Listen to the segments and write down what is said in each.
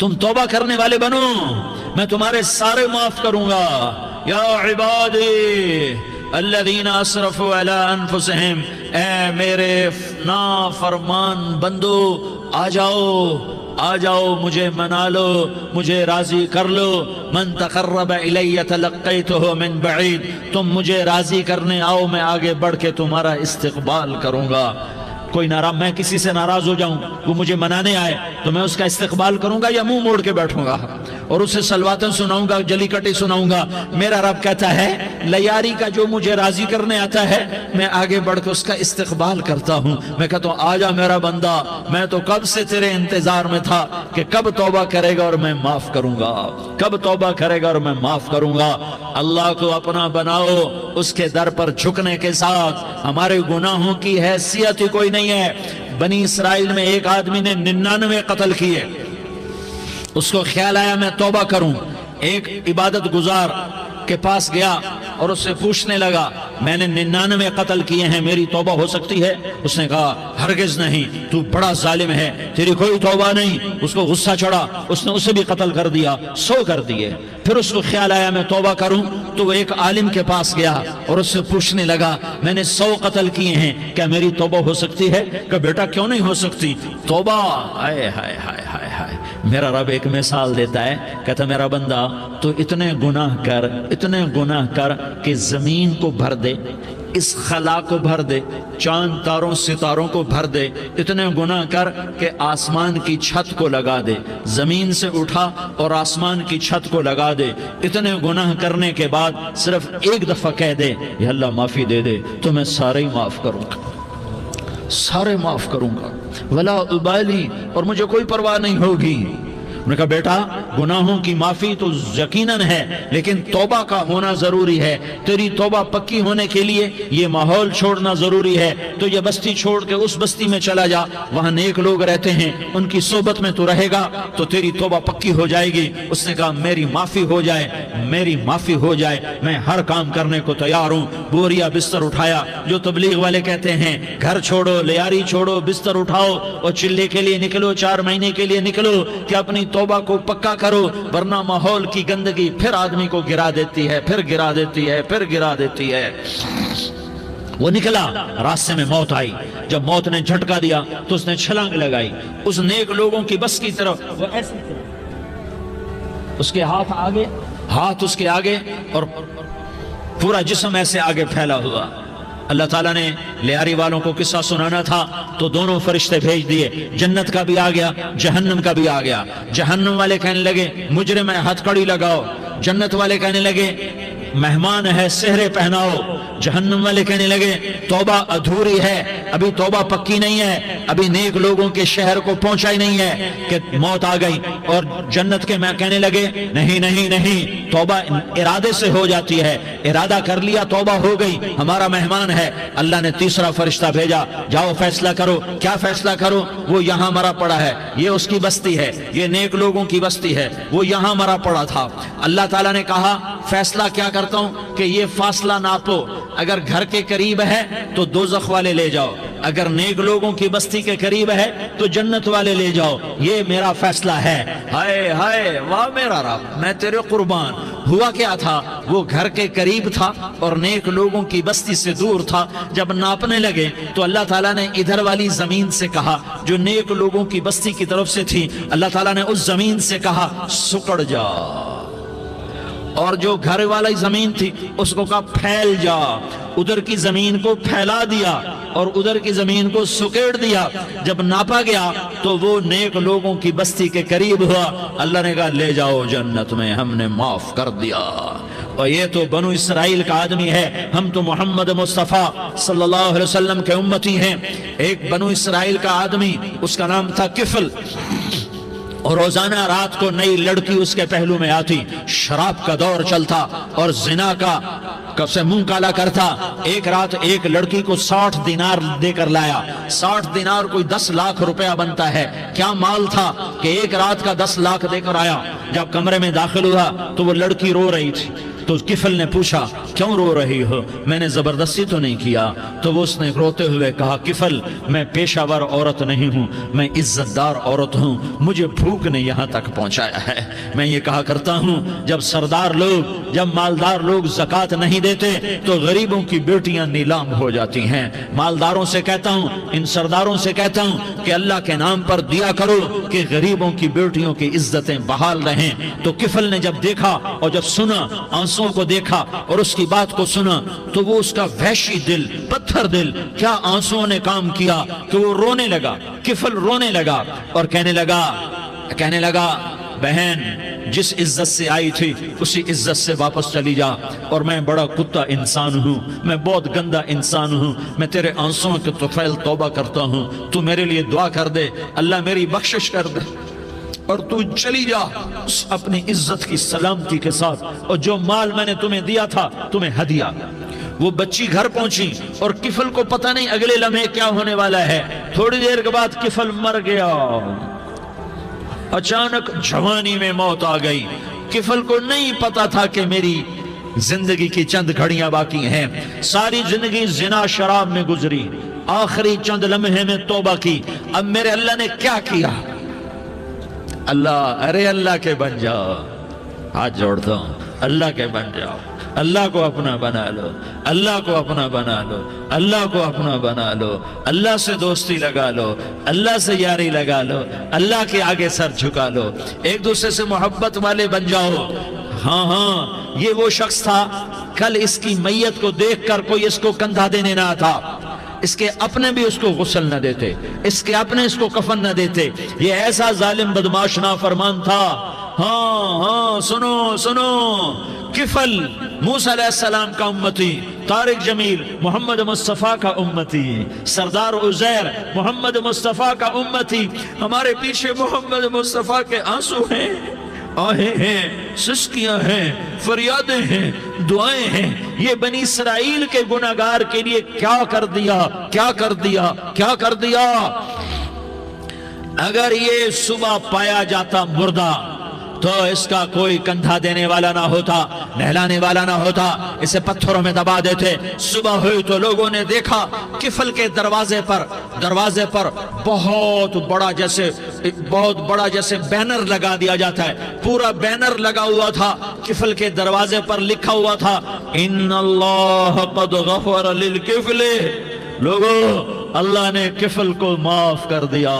تم توبہ کرنے والے بنو، میں تمہارے سارے معاف کروں گا۔ یا عبادی الذین اسرفوا علی انفسہم، اے میرے نافرمان بندو آ جاؤ مجھے منا لو، مجھے راضی کر لو۔ من تقرب الی تلقیتہ من بعید، تم مجھے راضی کرنے آؤ، میں آگے بڑھ کے تمہارا استقبال کروں گا۔ کوئی ناراض، میں کسی سے ناراض ہو جاؤں، وہ مجھے منانے آئے تو میں اس کا استقبال کروں گا یا منہ موڑ کے بیٹھوں گا اور اسے سلواتیں سناؤں گا، جلی کٹی سناؤں گا؟ میرا رب کہتا ہے لیاری کا جو مجھے راضی کرنے آتا ہے میں آگے بڑھ کے اس کا استقبال کرتا ہوں۔ میں کہتا ہوں آجا میرا بندہ، میں تو کب سے تیرے انتظار میں تھا کہ کب توبہ کرے گا اور میں معاف کروں گا، کب توبہ کرے گا اور میں معاف کروں گا۔ اللہ کو اپنا بناؤ، اس کے در پر جھکنے کے ساتھ ہمارے گناہوں کی حیثیت ہی کوئی نہیں ہے۔ بنی اسرائیل میں ایک آدمی نے 99 قتل کیے، اس کو خیال آیا میں توبہ کروں، ایک عبادت گزار کے پاس گیا اور اس سے پوچھنے لگا میں نے 99 قتل کیے ہیں، میری توبہ ہو سکتی ہے؟ اس نے کہا ہرگز نہیں، تو بڑا ظالم ہے، تیری کوئی توبہ نہیں۔ اس کو غصہ چڑھا، اس نے اسے بھی قتل کر دیا، 100 کر دیے۔ پھر اس کو خیال آیا میں توبہ کروں، تو وہ ایک عالم کے پاس گیا اور اس سے پوچھنے لگا میں نے 100 قتل کیے ہیں، کیا میری توبہ ہو سکتی ہے؟ کہ بیٹا کیوں نہیں ہو سکتی توبہ؟ ہائے ہائے ہائے ہائے ہائے، میرا رب ایک مثال دیتا ہے، کہتا میرا بندہ تو اتنے گناہ کر کہ زمین کو بھر دے، اس خلا کو بھر دے، چاند تاروں ستاروں کو بھر دے، اتنے گناہ کر کہ آسمان کی چھت کو لگا دے، زمین سے اٹھا اور آسمان کی چھت کو لگا دے۔ اتنے گناہ کرنے کے بعد صرف ایک دفعہ کہہ دے یا اللہ معافی دے دے تو میں سارے ہی معاف کروں گا، سارے معاف کروں گا، ولا ابالی، اور مجھے کوئی پرواہ نہیں ہوگی۔ انہوں نے کہا بیٹا گناہوں کی معافی تو یقیناً ہے لیکن توبہ کا ہونا ضروری ہے، تیری توبہ پکی ہونے کے لیے یہ ماحول چھوڑنا ضروری ہے۔ تو یہ بستی چھوڑ کے اس بستی میں چلا جا، وہاں نیک لوگ رہتے ہیں، ان کی صحبت میں تو رہے گا تو تیری توبہ پکی ہو جائے گی۔ اس نے کہا میری معافی ہو جائے، میری معافی ہو جائے، میں ہر کام کرنے کو تیار ہوں۔ بوریا بستر اٹھایا، جو تبلیغ والے کہتے ہیں گھر چھوڑو، لیاری چھوڑو، بستر اٹھاؤ اور چلے کے لیے نکلو، 4 مہینے کے لیے نکلو کہ اپنی توبہ کو پکا کرو، ورنہ ماحول کی گندگی پھر آدمی کو گرا دیتی ہے، پھر گرا دیتی ہے، پھر گرا دیتی ہے۔ وہ نکلا، راستے میں موت آئی، جب موت نے جھٹکا دیا تو اس نے چھلانگ لگائی اس نیک لوگوں کی بس کی طرف، وہ ایسے اس کے ہاتھ اس کے آگے اور پورا جسم ایسے آگے پھیلا ہوا۔ اللہ تعالیٰ نے لیاری والوں کو قصہ سنانا تھا تو دونوں فرشتے بھیج دیے، جنت کا بھی آ گیا، جہنم کا بھی آ گیا۔ جہنم والے کہنے لگے مجرم ہے ہتھ کڑی لگاؤ، جنت والے کہنے لگے مہمان ہے سہرے پہناؤ۔ جہنم والے کہنے لگے توبہ ادھوری ہے، ابھی توبہ پکی نہیں ہے، ابھی نیک لوگوں کے شہر کو پہنچا ہی نہیں ہے کہ موت آ گئی۔ اور جنت کے میں کہنے لگے نہیں نہیں نہیں، توبہ ارادے سے ہو جاتی ہے، ارادہ کر لیا توبہ ہو گئی، ہمارا مہمان ہے۔ اللہ نے تیسرا فرشتہ بھیجا، جاؤ فیصلہ کرو۔ کیا فیصلہ کرو؟ وہ یہاں مرا پڑا ہے، یہ اس کی بستی ہے، یہ نیک لوگوں کی بستی ہے، وہ یہاں مرا پڑا تھا۔ اللہ تعالیٰ نے کہا فیصلہ کیا کرتا ہوں کہ یہ فاصلہ ناپو، اگر گھر کے قریب ہے تو دوزخ والے لے جاؤ، اگر نیک لوگوں کی بستی کے قریب ہے تو جنت والے لے جاؤ، یہ میرا فیصلہ ہے۔ ہائے ہائے واہ میرا رب، میں تیرے قربان۔ ہوا کیا تھا؟ وہ گھر کے قریب تھا اور نیک لوگوں کی بستی سے دور تھا۔ جب ناپنے لگے تو اللہ تعالیٰ نے ادھر والی زمین سے کہا جو نیک لوگوں کی بستی کی طرف سے تھی، اللہ تعالیٰ نے اس زمین سے کہا سکڑ جا، اور جو گھر والی زمین تھی اس کو کہا پھیل جا۔ ادھر کی زمین کو پھیلا دیا اور ادھر کی زمین کو سکیڑ دیا۔ جب ناپا گیا تو وہ نیک لوگوں کی بستی کے قریب ہوا۔ اللہ نے کہا لے جاؤ جنت میں، ہم نے معاف کر دیا۔ اور یہ تو بنو اسرائیل کا آدمی ہے، ہم تو محمد مصطفیٰ صلی اللہ علیہ وسلم کے امتی ہیں۔ ایک بنو اسرائیل کا آدمی، اس کا نام تھا کفل، اور روزانہ رات کو نئی لڑکی اس کے پہلو میں آتی، شراب کا دور چلتا اور زنا کا سے منہ کالا کرتا۔ ایک رات ایک لڑکی کو 60 دینار دے کر لایا۔ 60 دینار کوئی 10 لاکھ روپیہ بنتا ہے۔ کیا مال تھا کہ ایک رات کا 10 لاکھ دے کر آیا۔ جب کمرے میں داخل ہوا تو وہ لڑکی رو رہی تھی، تو کفل نے پوچھا کیوں رو رہی ہو؟ میں نے زبردستی تو نہیں کیا۔ تو وہ اس نے روتے ہوئے کہا کفل میں پیشہ ور عورت نہیں ہوں، میں عزت دار عورت ہوں، مجھے بھوک نے یہاں تک پہنچایا ہے۔ میں یہ کہا کرتا ہوں جب سردار لوگ، جب مالدار لوگ زکوٰۃ نہیں دیتے تو غریبوں کی بیٹیاں نیلام ہو جاتی ہیں۔ مالداروں سے کہتا ہوں، ان سرداروں سے کہتا ہوں کہ اللہ کے نام پر دیا کرو کہ غریبوں کی بیٹیوں کی عزتیں بحال رہیں۔ تو کفل نے جب دیکھا اور جب سنا، آنسوں کو دیکھا اور اس کی بات کو سنا، تو وہ اس کا وحشی دل، پتھر دل، کیا آنسوں نے کام کیا کہ وہ رونے لگا۔ کفل رونے لگا اور کہنے لگا بہن جس عزت سے آئی تھی اسی عزت سے واپس چلی جا، اور میں بڑا کتا انسان ہوں، میں بہت گندا انسان ہوں، میں تیرے آنسوں کے طفیل توبہ کرتا ہوں، تو میرے لیے دعا کر دے، اللہ میری بخشش کر دے، اور تو چلی جا اپنی عزت کی سلامتی کے ساتھ، اور جو مال میں نے تمہیں دیا تھا تمہیں ہدیہ۔ وہ بچی گھر پہنچی اور کفل کو پتہ نہیں اگلے لمحے کیا ہونے والا ہے۔ تھوڑی دیر کے بعد کفل مر گیا، اچانک جوانی میں موت آ گئی۔ کفل کو نہیں پتا تھا کہ میری زندگی کی چند گھڑیاں باقی ہیں، ساری زندگی زنا شراب میں گزری، آخری چند لمحے میں توبہ کی۔ اب میرے اللہ نے کیا کیا؟ اللہ کے بن جاؤ، ہاتھ جوڑتا ہوں، اللہ کے بن جاؤ، اللہ کو اپنا بنا لو، اللہ کو اپنا بنا لو، اللہ کو اپنا بنا لو، اللہ سے دوستی لگا لو، اللہ سے یاری لگا لو، اللہ کے آگے سر جھکا لو، ایک دوسرے سے محبت والے بن جاؤ۔ ہاں یہ وہ شخص تھا، کل اس کی میت کو دیکھ کر کوئی اس کو کندھا دینے نہ تھا، اس کے اپنے بھی اس کو غسل نہ دیتے، اس کے اپنے اس کو کفن نہ دیتے، یہ ایسا ظالم بدماش نافرمان تھا۔ ہاں سنو، کفل موسیٰ علیہ السلام کا امتی، طارق جمیل محمد مصطفیٰ کا امتی، سردار عزیر محمد مصطفیٰ کا امتی، ہمارے پیچھے محمد مصطفیٰ کے آنسو ہیں، آہیں ہیں، سسکیاں ہیں، فریادیں ہیں، دعائیں ہیں۔ یہ بنی اسرائیل کے گناہگار کے لیے کیا کر دیا۔ اگر یہ صبح پایا جاتا مردہ تو اس کا کوئی کندھا دینے والا نہ ہوتا، نہلانے والا نہ ہوتا، اسے پتھروں میں دبا دیتے۔ صبح ہوئی تو لوگوں نے دیکھا کفل کے دروازے پر بہت بڑا جیسے بینر لگا دیا جاتا ہے، پورا بینر لگا ہوا تھا، کفل کے دروازے پر لکھا ہوا تھا ان اللہ قد غفر للکفل، لوگوں اللہ نے کفل کو معاف کر دیا۔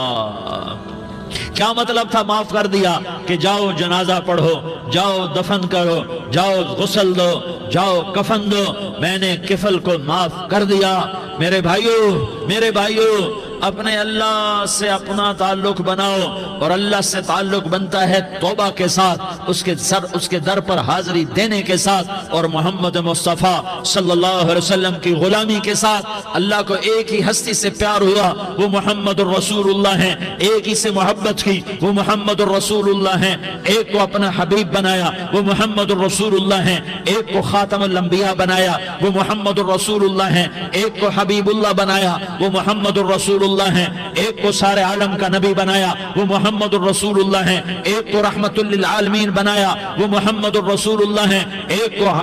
کیا مطلب تھا معاف کر دیا؟ کہ جاؤ جنازہ پڑھو، جاؤ دفن کرو، جاؤ غسل دو، جاؤ کفن دو، میں نے کفل کو معاف کر دیا۔ میرے بھائیو اپنے اللہ سے اپنا تعلق بناؤ، اور اللہ سے تعلق بنتا ہے توبہ کے ساتھ، اس کے در پر حاضری دینے کے ساتھ، اور محمد مصطفیٰ صلی اللہ علیہ وسلم کی غلامی کے ساتھ۔ اللہ کو ایک ہی ہستی سے پیار ہوا، وہ محمد الرسول اللہ ہیں، ایک ہی سے محبت کی، وہ محمد الرسول اللہ ہیں، ایک کو اپنا حبیب بنایا، وہ محمد الرسول اللہ ہیں، ایک کو خاتم الانبیاء بنایا، وہ محمد الرسول اللہ ہیں، ایک کو حبیب اللہ بنایا، وہ محمد الرسول اللہ ہیں، ایک کو سارے عالم کا نبی بنایا، وہ محمد الرسول اللہ ہیں، ایک کو رحمت للعالمین بنایا، وہ محمد الرسول اللہ ہیں،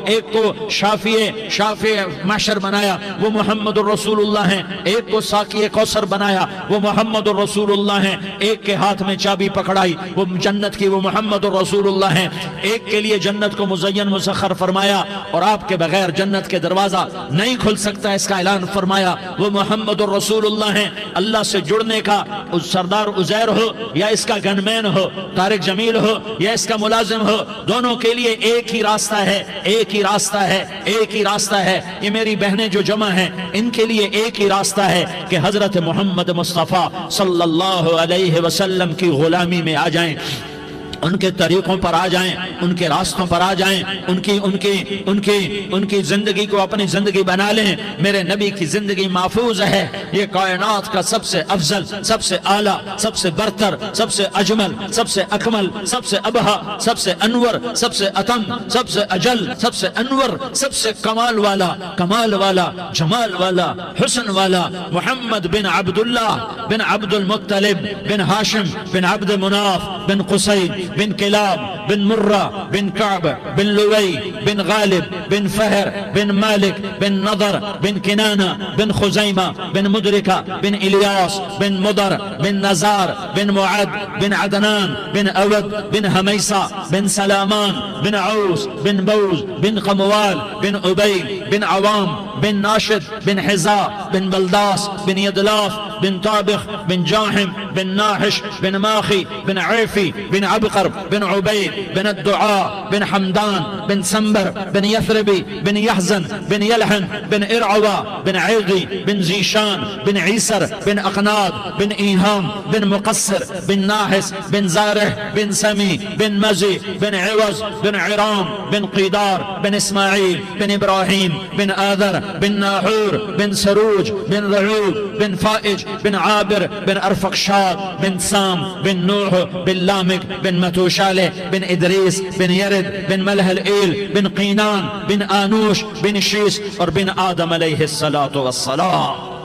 ایک کو شافع محشر بنایا، وہ محمد الرسول اللہ ہیں، ایک کو ساقی کوثر بنایا، وہ محمد الرسول اللہ ہیں، ایک کے ہاتھ میں چابی پکڑائی وہ جنت کی، وہ محمد الرسول اللہ ہیں، ایک کے لیے جنت کو مزین مسخر فرمایا، اور آپ کے بغیر جنت کے دروازہ نہیں کھل سکتا اس کا اعلان فرمایا، وہ محمد الرسول اللہ ہیں۔ اللہ سے جڑنے کا سردار عزیر ہو یا اس کا گنمین ہو، طارق جمیل ہو یا اس کا ملازم ہو، دونوں کے لیے ایک ہی راستہ ہے۔ یہ میری بہنیں جو جمع ہیں ان کے لیے ایک ہی راستہ ہے کہ حضرت محمد مصطفیٰ صلی اللہ علیہ وسلم کی غلامی میں آ جائیں، ان کے طریقوں پر آ جائیں، ان کے راستوں پر آ جائیں، ان کی زندگی کو اپنی زندگی بنا لیں۔ میرے نبی کی زندگی محفوظ ہے، یہ کائنات کا سب سے افضل، سب سے اعلیٰ، سب سے برتر، سب سے اجمل، سب سے اکمل، سب سے ابہا، سب سے انور، سب سے اتم، سب سے اجل، سب سے انور، سب سے کمال والا، جمال والا، حسن والا، محمد بن عبداللہ بن عبد المطلب بن ہاشم بن عبد مناف بن قصی بن کلاب بن مرہ بن کعب بن لوی بن غالب بن فہر بن مالک بن نضر بن کنانہ بن خزیمہ بن مدرکہ بن الیاس بن مدر بن نزار بن معد بن عدنان بن اود بن حمیسہ بن سلامان بن عوس بن بوز بن قموال بن عبید بن عوام بن ناشد بن حزاء بن بلداس بن يدلاف بن طابخ بن جاحم بن ناحش بن ماخي بن عيفي بن عبقر بن عبيد بن الدعاء بن حمدان بن سنبر بن يثربي بن يحزن بن يلحن بن إرعوى بن عيغي بن زيشان بن عيسر بن أقناد بن إيهام بن مقصر بن ناحس بن زارح بن سمي بن مزي بن عوز بن عرام بن قيدار بن إسماعيل بن إبراهيم بن آذر بن ناحور بن سروج بن رعوب بن فائج بن عابر بن أرفقشاد بن سام بن نوح بن لامك بن متوشالة بن إدريس بن يرد بن ملهلئيل بن قينان بن آنوش بن شيس اور بن آدم علیہ السلام.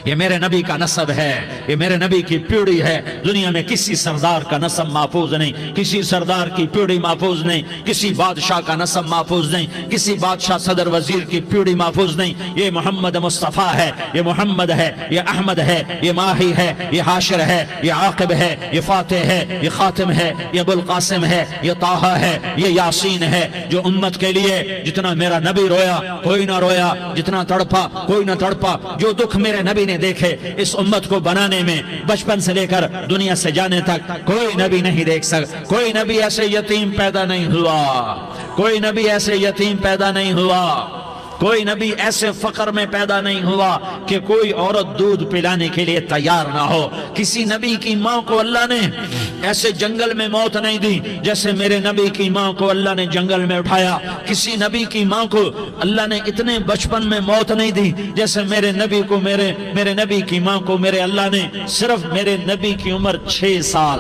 یہ میرے نبی کا نسب ہے، یہ میرے نبی کی پیڑھی ہے. دنیا میں کسی سردار کا نسب محفوظ نہیں، کسی سردار کی پیڑھی محفوظ نہیں، کسی بادشاہ کا نسب محفوظ نہیں، کسی بادشاہ صدر وزیر کی پیڑھی محفوظ نہیں. یہ محمد مصطفیٰ ہے، یہ محمد ہے، یہ احمد ہے، یہ ماہی ہے، یہ حاشر ہے، یہ عاقب ہے، یہ فاتح ہے، یہ خاتم ہے، یہ ابو القاسم ہے، یہ طٰہٰ ہے، یہ یاسین ہے. جو امت کے لیے جتنا میرا نبی رویا کوئی نہ رویا، جتنا تڑپا کوئی نہ تڑپا، جو دکھ میرے نبی نے دیکھے اس امت کو بنانے میں بچپن سے لے کر دنیا سے جانے تک کوئی نبی نہیں دیکھ سکتا. کوئی نبی ایسے یتیم پیدا نہیں ہوا، کوئی نبی ایسے یتیم پیدا نہیں ہوا، کوئی نبی ایسے فقر میں پیدا نہیں ہوا کہ کوئی عورت دودھ پلانے کے لیے تیار نہ ہو. کسی نبی کی ماں کو اللہ نے ایسے جنگل میں موت نہیں دی جیسے میرے نبی کی ماں کو اللہ نے جنگل میں اٹھایا. کسی نبی کی ماں کو اللہ نے اتنے بچپن میں موت نہیں دی جیسے میرے نبی کو میرے نبی کی ماں کو میرے اللہ نے صرف میرے نبی کی عمر 6 سال،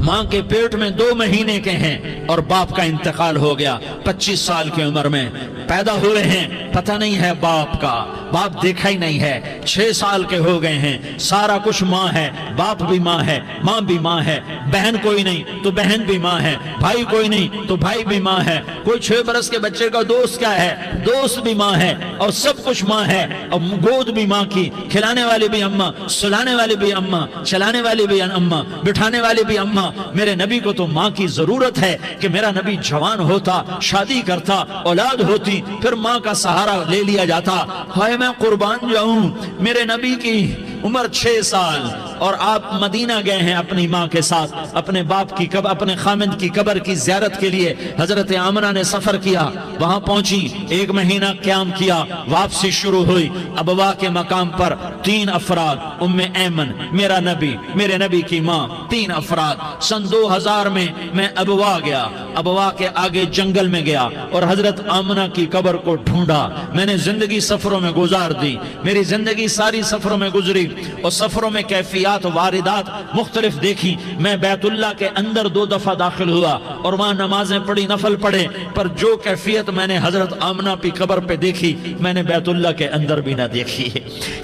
ماں کے پیٹ میں 2 مہینے کے ہیں اور باپ کا انتقال ہو گیا. 25 سال کی عمر میں پیدا ہوئے ہیں، پتہ نہیں ہے باپ کا، باپ دیکھا ہی نہیں ہے. 6 سال کے ہو گئے ہیں، سارا کچھ ماں ہے، باپ بھی ماں ہے، ماں بھی ماں ہے. بہن کوئی نہیں تو بہن بھی ماں ہے، بھائی کوئی نہیں تو بھائی بھی ماں ہے. کوئی 6 برس کے بچے کا دوست کیا ہے، دوست بھی ماں ہے، اور سب کچھ ماں ہے. اور گود بھی ماں کی، کھلانے والی بھی اماں، سلانے والی بھی اماں، چلانے والی بھی اماں، بٹھانے والی بھی اماں. میرے نبی کو تو ماں کی ضرورت ہے کہ میرا نبی جوان ہوتا، شادی کرتا، اولاد ہوتی، پھر ماں کا سہارا لے لیا جاتا. ہائے میں قربان جاؤں، میرے نبی کی عمر 6 سال اور آپ مدینہ گئے ہیں اپنی ماں کے ساتھ، اپنے باپ کی اپنے خامند کی قبر کی زیارت کے لیے. حضرت آمنہ نے سفر کیا، وہاں پہنچی، 1 مہینہ قیام کیا، واپسی شروع ہوئی. ابوا کے مقام پر 3 افراد، ام ایمن، میرا نبی، میرے نبی کی ماں، 3 افراد. سن 2000 میں ابوا گیا، ابوا کے آگے جنگل میں گیا اور حضرت آمنہ کی قبر کو ڈھونڈا. میں نے زندگی سفروں میں گزار دی، میری زندگی ساری سفروں میں گزری اور سفروں میں کیفیات واردات مختلف دیکھی. میں بیت اللہ کے اندر 2 دفعہ داخل ہوا اور وہاں نمازیں پڑھی، نفل پڑھے، پر جو کیفیت میں نے حضرت آمنہ کی قبر پہ دیکھی میں نے بیت اللہ کے اندر بھی نہ دیکھی.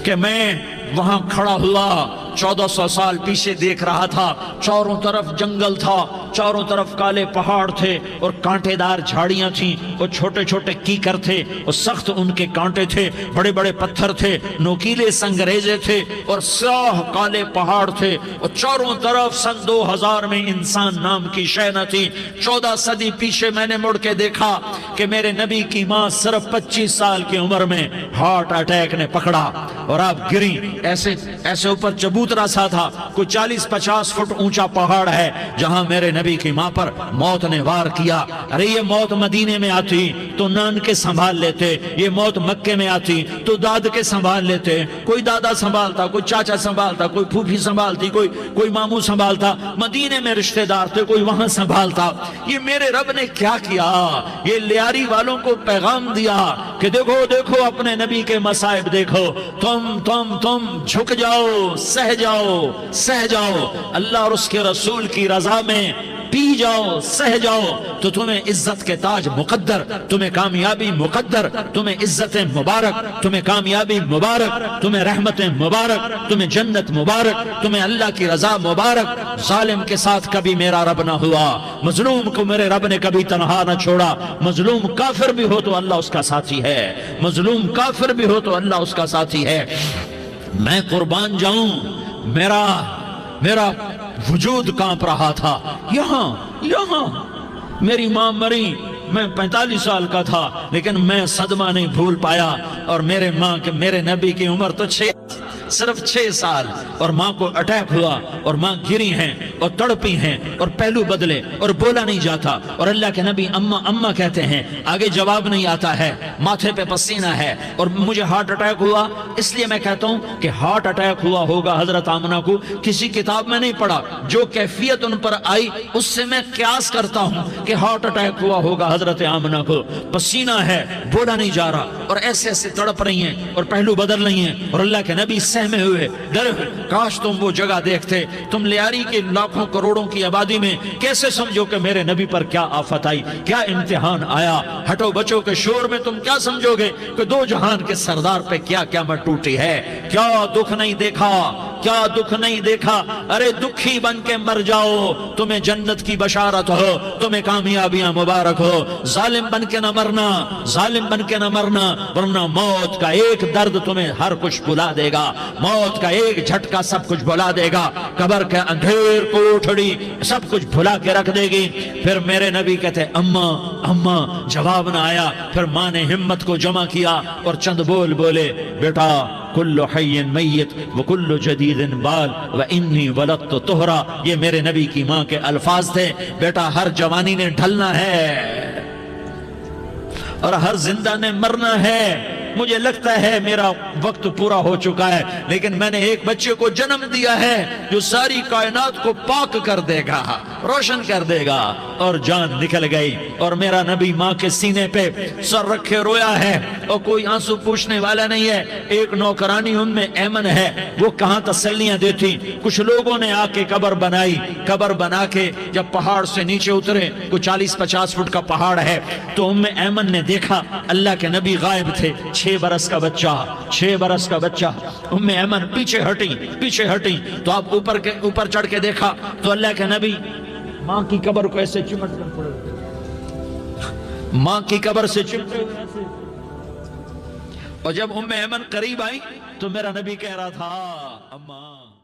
کہ میں وہاں کھڑا ہوا 1400 سال پیچھے دیکھ رہا تھا، چاروں طرف جنگل تھا، چاروں طرف کالے پہاڑ تھے اور کانٹے دار جھاڑیاں تھیں اور چھوٹے چھوٹے کیکر تھے اور سخت ان کے کانٹے تھے، بڑے بڑے پتھر تھے، نوکیلے سنگریزے تھے اور سیاہ کالے پہاڑ تھے اور چاروں طرف. سن 2000 میں انسان نام کی شے نہ تھی. 14 صدی پیچھے میں نے مڑ کے دیکھا کہ میرے نبی کی ماں صرف 25 سال کی عمر میں ہارٹ اٹیک نے پکڑا اور آپ گری. ایسے اوپر چبوترا سا تھا، کوئی 40-50 فٹ اونچا پہاڑ ہے جہاں میرے نبی کی ماں پر موت نے وار کیا. ارے یہ موت مدینے میں آتی تو نان کے سنبھال لیتے، یہ موت مکے میں آتی تو داد کے سنبھال لیتے. کوئی دادا سنبھالتا، کوئی چاچا سنبھالتا، کوئی پھوپھی سنبھالتی، کوئی ماموں سنبھالتا. مدینے میں رشتہ دار تھے، کوئی وہاں سنبھالتا. یہ میرے رب نے کیا کیا؟ یہ لیاری والوں کو پیغام دیا کہ دیکھو دیکھو اپنے نبی کے مصائب دیکھو، تم جھک جاؤ، سہ جاؤ. اللہ اور اس کے رسول کی رضا میں پی جاؤ سہ جاؤ تو تمہیں عزت کے تاج مقدر، تمہیں کامیابی مقدر، تمہیں عزت مبارک، تمہیں کامیابی مبارک، تمہیں رحمت مبارک، تمہیں جنت مبارک، تمہیں اللہ کی رضا مبارک۔ ظالم کے ساتھ کبھی میرا رب نہ ہوا، مظلوم کو میرے رب نے کبھی تنہا نہ چھوڑا۔ مظلوم کافر بھی ہو تو اللہ اس کا ساتھی ہے، مظلوم کافر بھی ہو تو اللہ اس کا ساتھی ہے۔ میں قربان جاؤں، میرا وجود کانپ رہا تھا۔ یہاں میری ماں مری، میں 45 سال کا تھا، لیکن میں صدمہ نہیں بھول پایا۔ اور میرے نبی کی عمر تو صرف 6 سال، اور ماں کو اٹیک ہوا اور ماں گری ہیں اور تڑپی ہیں اور پہلو بدلے اور بولا نہیں جاتا، اور اللہ کے نبی اماں اماں کہتے ہیں، آگے جواب نہیں آتا ہے، ماتھے پہ پسینہ ہے، اور مجھے ہارٹ اٹیک ہوا۔ اس لیے میں کہتا ہوں کہ ہارٹ اٹیک ہوا ہوگا حضرت آمنہ کو، کسی کتاب میں نہیں پڑھا، جو کیفیت ان پر آئی اس سے میں قیاس کرتا ہوں کہ ہارٹ اٹیک ہوا ہوگا حضرت آمنہ کو۔ پسینہ ہے، بولا نہیں جا رہا، اور ایسے ایسے تڑپ رہی ہیں اور پہلو بدل رہی ہیں، اور اللہ کے نبی سہمے ہوئے ڈرے ہوئے۔ کاش تم وہ جگہ دیکھتے، تم لیاری کے لاکھوں کروڑوں کی آبادی میں کیسے سمجھو کہ میرے نبی پر کیا آفت آئی، کیا امتحان آیا۔ ہٹو بچوں کے شور میں تم کیا سمجھو گے کہ دو جہان کے سردار پہ کیا قیامت ٹوٹی ہے۔ کیا دکھ نہیں دیکھا، کیا دکھ نہیں دیکھا۔ ارے دکھی بن کے مر جاؤ، تمہیں جنت کی بشارت ہو، تمہیں کامیابیاں مبارک ہو۔ ظالم بن کے نہ مرنا، ظالم بن کے نہ مرنا، ورنہ موت کا ایک درد تمہیں ہر کچھ بھلا دے گا، موت کا ایک جھٹکا سب کچھ بھلا دے گا، قبر کے اندھیر کوٹھڑی سب کچھ بھلا کے رکھ دے گی۔ پھر میرے نبی کہتے اماں، جواب نہ آیا۔ پھر ماں نے ہمت کو جمع کیا اور چند بول بولے، بیٹا کل حی میت وکل جدید بال وانی ولدت طہرا۔ یہ میرے نبی کی ماں کے الفاظ تھے۔ بیٹا ہر جوانی نے ڈھلنا ہے اور ہر زندہ نے مرنا ہے۔ مجھے لگتا ہے میرا وقت پورا ہو چکا ہے، لیکن میں نے ایک بچے کو جنم دیا ہے جو ساری کائنات کو پاک کر دے گا، روشن کر دے گا۔ اور جان نکل گئی، اور میرا نبی ماں کے سینے پہ سر رکھے رویا ہے، اور کوئی آنسو پوچھنے والا نہیں ہے۔ ایک نوکرانی ان میں ایمن ہے، وہ کہاں تسلیاں دیتی۔ کچھ لوگوں نے آ کے قبر بنائی، قبر بنا کے جب پہاڑ سے نیچے اترے، کوئی 40-50 فٹ کا پہاڑ ہے، تو ایمن نے دیکھا اللہ کے نبی غائب تھے۔ 6 برس کا بچہ، ایمن پیچھے ہٹی تو آپ اوپر چڑھ کے دیکھا تو اللہ کے نبی ماں کی قبر کو ایسے چمٹ کر پڑے، ماں کی قبر سے چمٹے ہوئے ایسے۔ اور جب ایمن قریب آئی تو میرا نبی کہہ رہا تھا، اماں